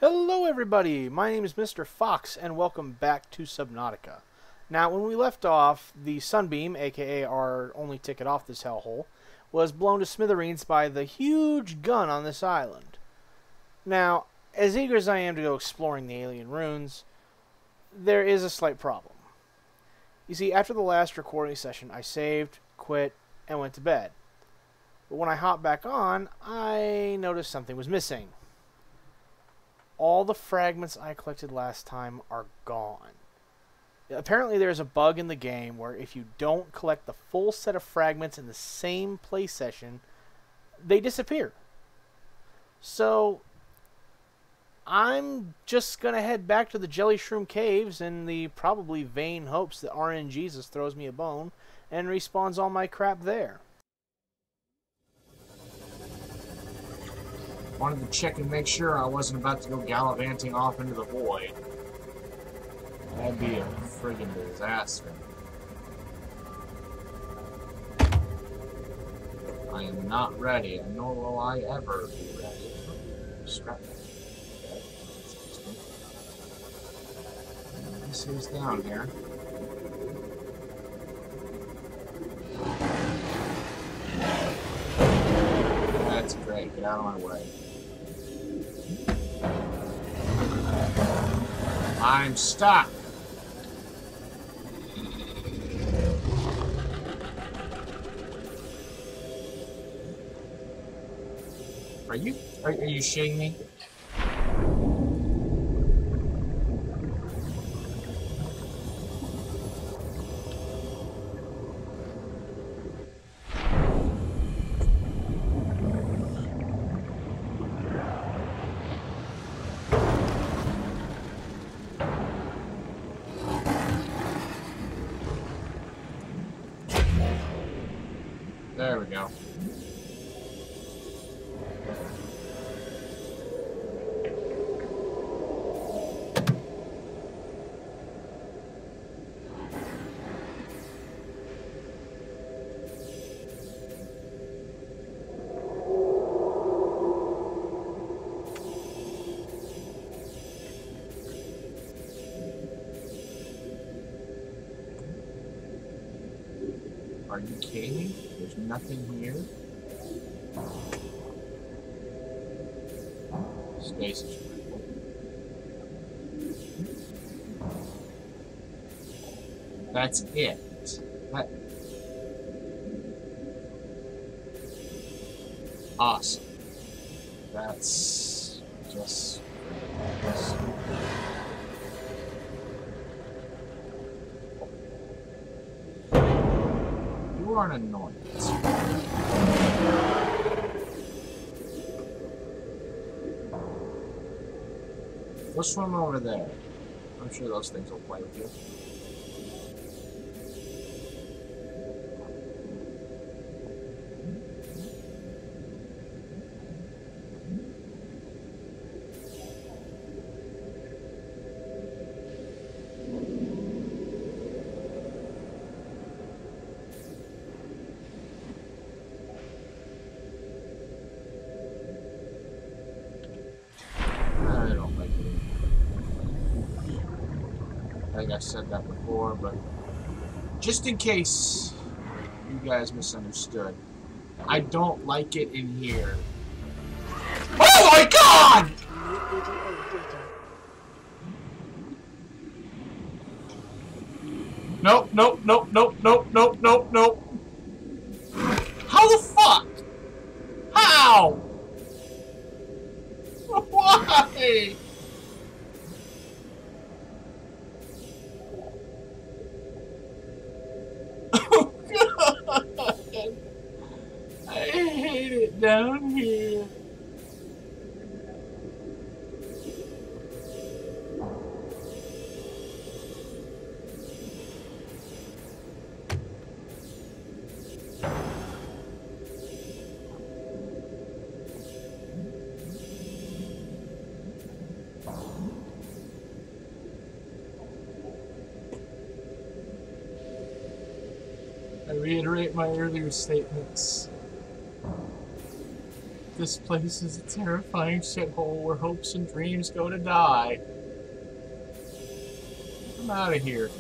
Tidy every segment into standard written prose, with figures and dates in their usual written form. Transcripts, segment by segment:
Hello everybody, my name is Mr. Fox and welcome back to Subnautica. Now when we left off, the Sunbeam, aka our only ticket off this hellhole, was blown to smithereens by the huge gun on this island. Now, as eager as I am to go exploring the alien ruins, there is a slight problem. You see, after the last recording session I saved, quit, and went to bed. But when I hopped back on, I noticed something was missing. All the fragments I collected last time are gone. Apparently there's a bug in the game where if you don't collect the full set of fragments in the same play session, they disappear. So I'm just going to head back to the Jelly Shroom Caves in the probably vain hopes that RNGesus throws me a bone and respawns all my crap there. Wanted to check and make sure I wasn't about to go gallivanting off into the void. That'd be a friggin' disaster. I am not ready, and nor will I ever be ready. Scrap that. Let's see what's down here. That's great. Get out of my way. I'm stuck. Are you shitting me? There we go. Are you kidding me? There's nothing here. Stasis rifle. That's it. Awesome. That's just You are an annoyance. Go swim over there. I'm sure those things will play with you. I think I said that before, but just in case you guys misunderstood, I don't like it in here. Oh my god! Nope, nope, nope, nope, nope, nope, nope, nope. How the fuck? How? Why? I hate it down here. I reiterate my earlier statements. This place is a terrifying shithole where hopes and dreams go to die. I'm out of here.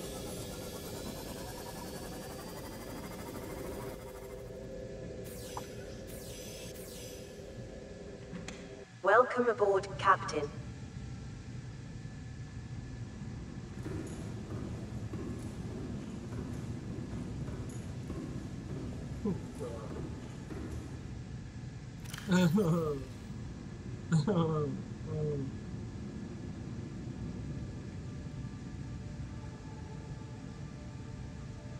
Welcome aboard, Captain.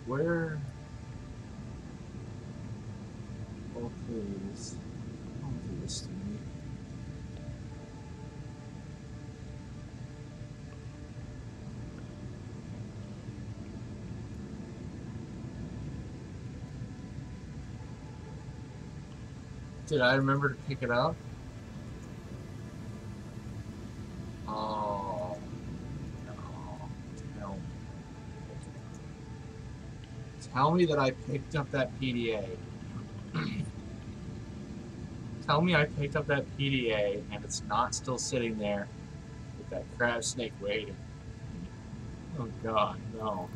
Where? Oh, please. Don't do this to me. Did I remember to pick it up? Oh, no. Tell me. Tell me that I picked up that PDA. Tell me I picked up that PDA and it's not still sitting there with that crab snake waiting. Oh god, no.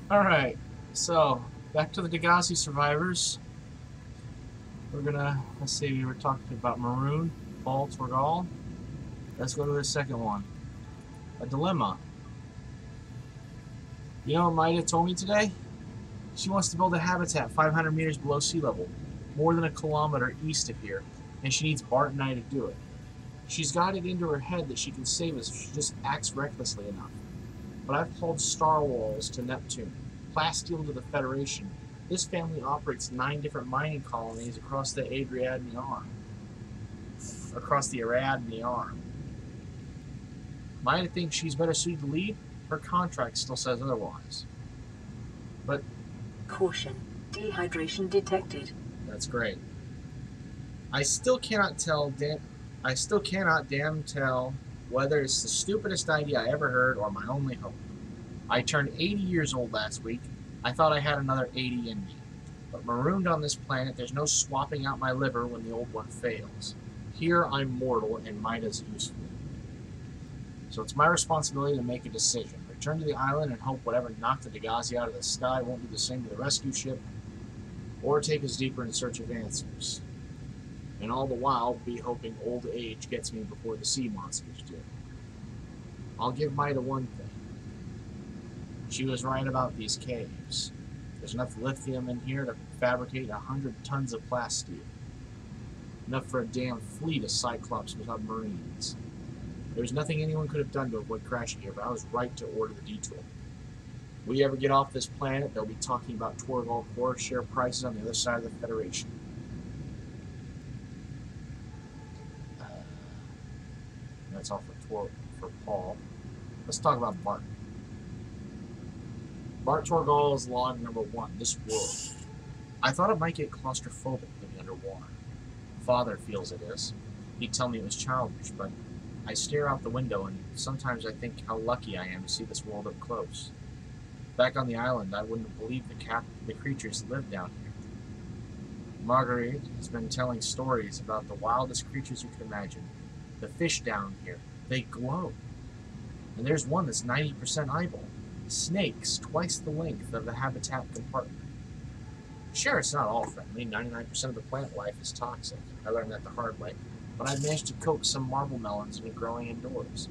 Alright, so back to the Degassi survivors. We're gonna, let's see, we were talking about Maroon, Paul, Torgal. Let's go to the second one. A dilemma. You know what Maida told me today? She wants to build a habitat 500 meters below sea level, more than a kilometer east of here, and she needs Bart and I to do it. She's got it into her head that she can save us if she just acts recklessly enough. But I've hauled Star Walls to Neptune, Plasteel to the Federation. This family operates 9 different mining colonies across the Ariadne Arm. Maida thinks she's better suited to lead. Her contract still says otherwise. But Caution. Dehydration detected. that's great. I still cannot damn tell whether it's the stupidest idea I ever heard or my only hope. I turned 80 years old last week. I thought I had another 80 in me. But marooned on this planet, there's no swapping out my liver when the old one fails. Here I'm mortal and Maida's useful. So it's my responsibility to make a decision. Return to the island and hope whatever knocked the Degassi out of the sky won't do the same to the rescue ship, or take us deeper in search of answers. And all the while, be hoping old age gets me before the sea monsters do. I'll give Maida one thing. She was right about these caves. There's enough lithium in here to fabricate 100 tons of plasteel. Enough for a damn fleet of Cyclops submarines. There was nothing anyone could have done to avoid crashing here, but I was right to order the detour. If we ever get off this planet, they'll be talking about Torgal core share prices on the other side of the Federation. That's all for Paul. Let's talk about Bart. Bart Torgal is log number 1, this world. I thought it might get claustrophobic living underwater. Father feels it is. He'd tell me it was childish, but I stare out the window and sometimes I think how lucky I am to see this world up close. Back on the island, I wouldn't have believed the creatures that live down here. Marguerite has been telling stories about the wildest creatures you could imagine. The fish down here, they glow. And there's one that's 90% eyeball. Snakes twice the length of the habitat compartment. Sure, it's not all friendly. 99% of the plant life is toxic. I learned that the hard way. But I've managed to coax some marble melons into growing indoors.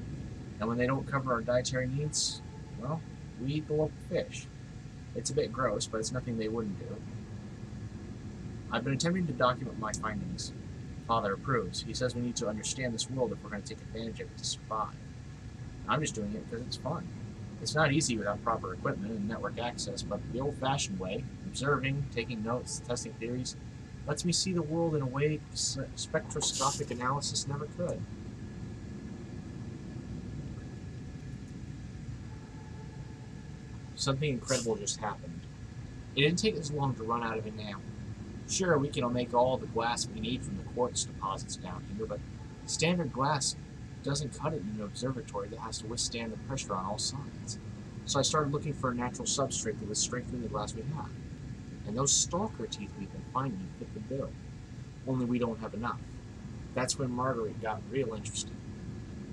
And when they don't cover our dietary needs, well, we eat the local fish. It's a bit gross, but it's nothing they wouldn't do. I've been attempting to document my findings. Father approves. He says we need to understand this world if we're going to take advantage of it to survive. I'm just doing it because it's fun. It's not easy without proper equipment and network access, but the old-fashioned way, observing, taking notes, testing theories, lets me see the world in a way spectroscopic analysis never could. Something incredible just happened. It didn't take us long to run out of enamel. Sure, we can make all the glass we need from the quartz deposits down here, but standard glass doesn't cut it in an observatory that has to withstand the pressure on all sides. So I started looking for a natural substrate that would strengthen the glass we had. And those stalker teeth we've been finding fit the bill. Only we don't have enough. That's when Margaret got real interested.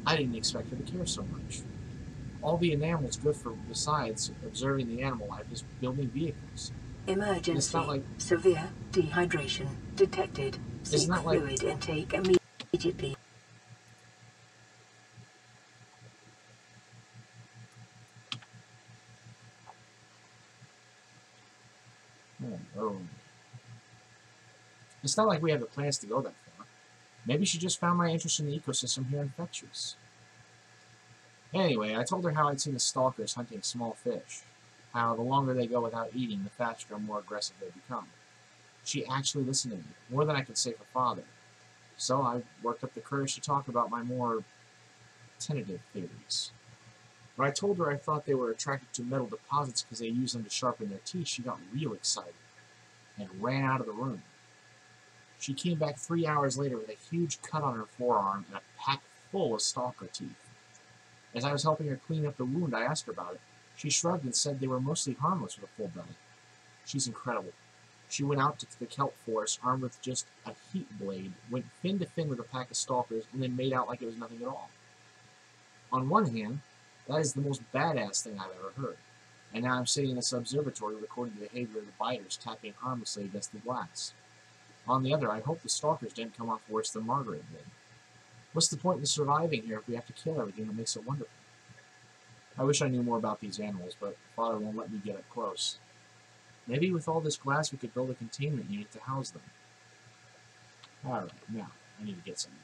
I didn't expect her to care so much. All the enamel's good for, besides observing the animal life, is building vehicles. Emergency. It's not like severe dehydration detected. Seek not like fluid intake immediately. Oh. It's not like we have the plans to go that far. Maybe she just found my interest in the ecosystem here infectious. Anyway, I told her how I'd seen the stalkers hunting small fish. How the longer they go without eating, the faster and more aggressive they become. She actually listened to me, more than I could say for father. So I worked up the courage to talk about my more tentative theories. When I told her I thought they were attracted to metal deposits because they use them to sharpen their teeth, she got real excited and ran out of the room. She came back 3 hours later with a huge cut on her forearm and a pack full of stalker teeth. As I was helping her clean up the wound, I asked her about it. She shrugged and said they were mostly harmless with a full belly. She's incredible. She went out to the kelp forest armed with just a heat blade, went fin to fin with a pack of stalkers, and then made out like it was nothing at all. On one hand, that is the most badass thing I've ever heard. And now I'm sitting in this observatory recording the behavior of the biters tapping harmlessly against the glass. On the other, I hope the stalkers didn't come off worse than Margaret did. What's the point in surviving here if we have to kill everything that makes it wonderful? I wish I knew more about these animals, but Father won't let me get up close. Maybe with all this glass we could build a containment unit to house them. Alright, now, I need to get something.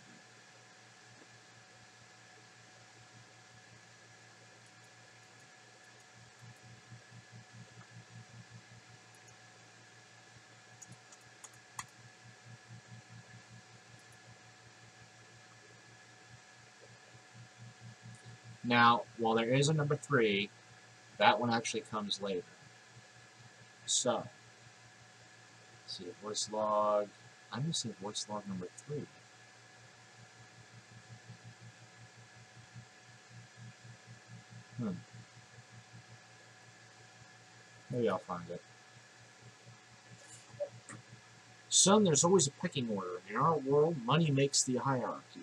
Now, while there is a number 3, that one actually comes later. So, let's see, voice log. I'm going to say voice log number 3. Maybe I'll find it. Son, there's always a pecking order. In our world, money makes the hierarchy.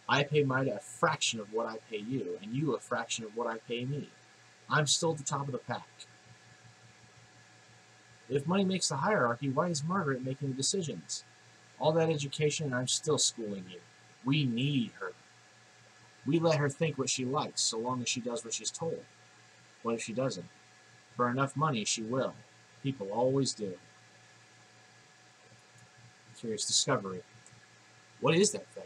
I pay Mida a fraction of what I pay you, and you a fraction of what I pay me. I'm still at the top of the pack. If money makes the hierarchy, why is Margaret making the decisions? All that education, and I'm still schooling you. We need her. We let her think what she likes, so long as she does what she's told. What if she doesn't? For enough money, she will. People always do. Curious discovery. What is that thing?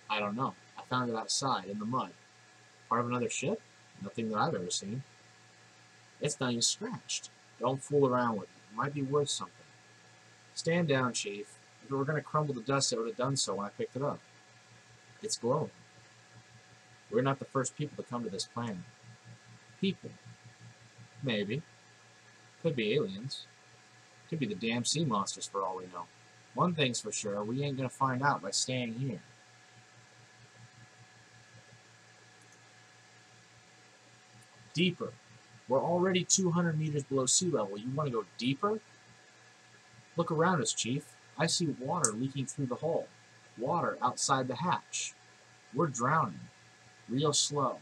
I don't know. I found it outside, in the mud. Part of another ship? Nothing that I've ever seen. It's not even scratched. Don't fool around with it. It might be worth something. Stand down, Chief. If it were going to crumble to dust, it would have done so when I picked it up. It's glowing. We're not the first people to come to this planet. People. Maybe. Could be aliens. Could be the damn sea monsters for all we know. One thing's for sure, we ain't going to find out by staying here. Deeper. We're already 200 meters below sea level. You want to go deeper? Look around us, Chief. I see water leaking through the hole. Water outside the hatch. We're drowning. Real slow.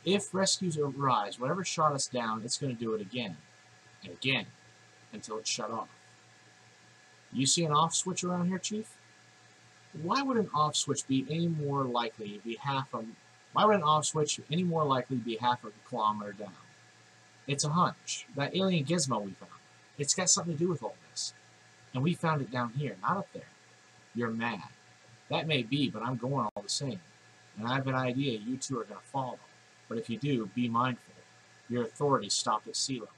If rescues arise, whatever shot us down, it's going to do it again. And again. Until it's shut off. You see an off switch around here, Chief? Why would an off switch be any more likely to be Why would an off switch any more likely be half a kilometer down? It's a hunch. That alien gizmo we found. It's got something to do with all this. And we found it down here, not up there. You're mad. That may be, but I'm going all the same. And I have an idea you two are going to follow. But if you do, be mindful. Your authority stopped at sea level.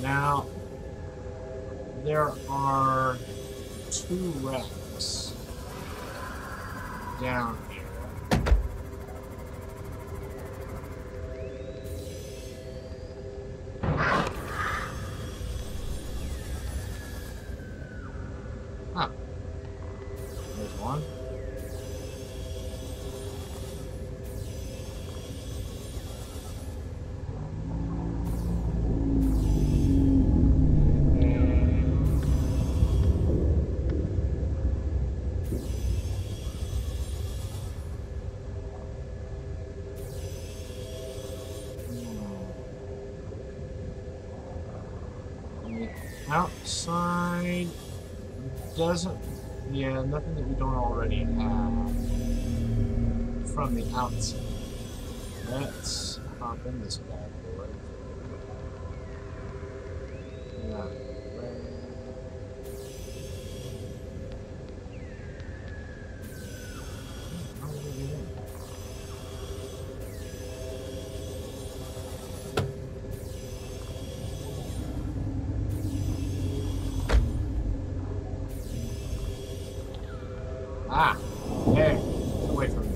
Now, there are 2 wrecks down here. Huh. There's one. outside doesn't... Yeah, nothing that we don't already have from the outside. Let's hop in this bad boy. Yeah. How do we get in? Ah! There! Get away from me.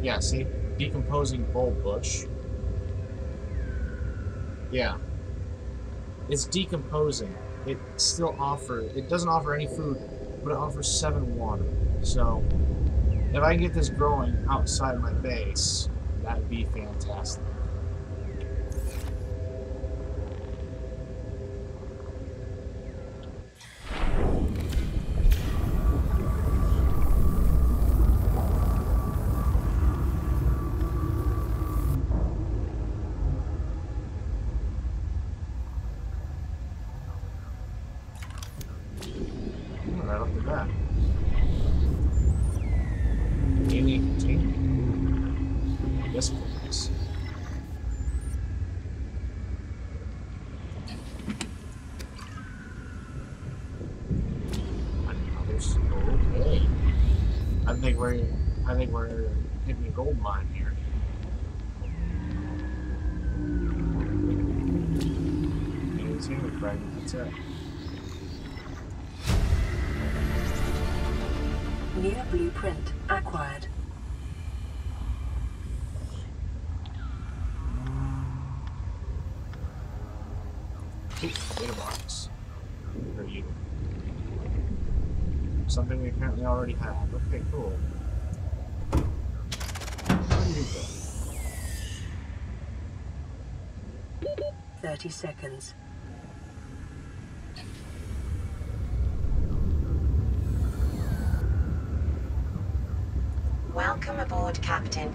Yeah, see? Decomposing bulb bush. Yeah. It's decomposing. It still offers... It doesn't offer any food, but it offers 7 water. So, if I can get this growing outside my base, that would be fantastic. Right off the bat. Alien containment. Yes, please. Okay. I think we're hitting a gold mine here. Containment fragment. That's it. New blueprint acquired. Data box. For you. Something we apparently already have. Okay, cool. How do you do that? 30 seconds. Welcome aboard, Captain.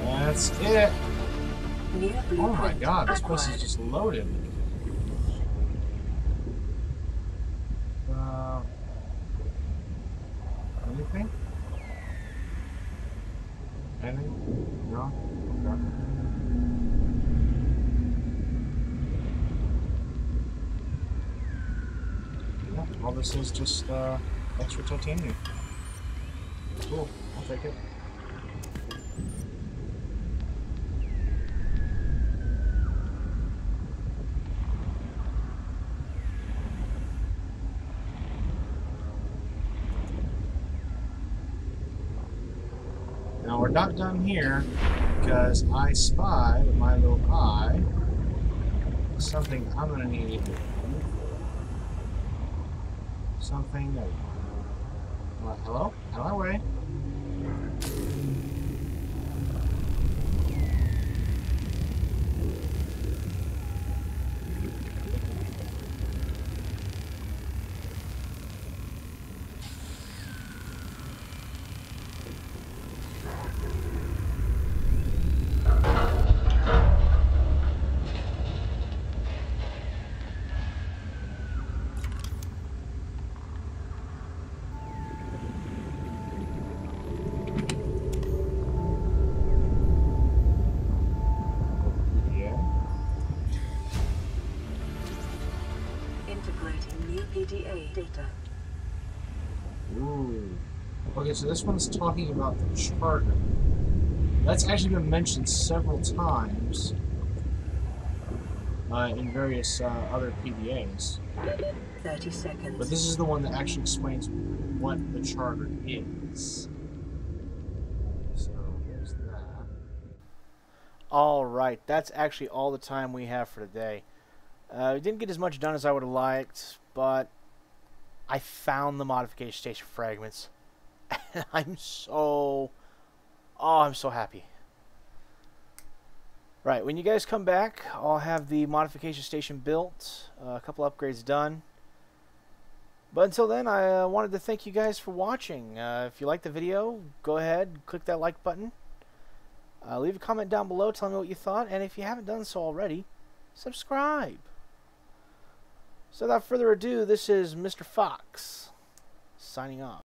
That's it. New blueprint Oh my god, this place acquired. is just loaded. Anything? Anything? No? Okay. Yeah, all this is just extra titanium. Cool, I'll take it. Now we're not done here, because I spy with my little eye something I'm gonna need. Something that... hello? Out of my way. Integrating new PDA data. Ooh. Okay, so this one's talking about the charter. That's actually been mentioned several times in various other PDAs. 30 seconds. But this is the one that actually explains what the charter is. Alright, that's actually all the time we have for today. We didn't get as much done as I would have liked, but I found the modification station fragments. And I'm so happy. Right, when you guys come back, I'll have the modification station built, a couple upgrades done. But until then, I wanted to thank you guys for watching. If you liked the video, go ahead, click that like button. Leave a comment down below telling me what you thought, and if you haven't done so already, subscribe. So without further ado, this is Mr. Fox, signing off.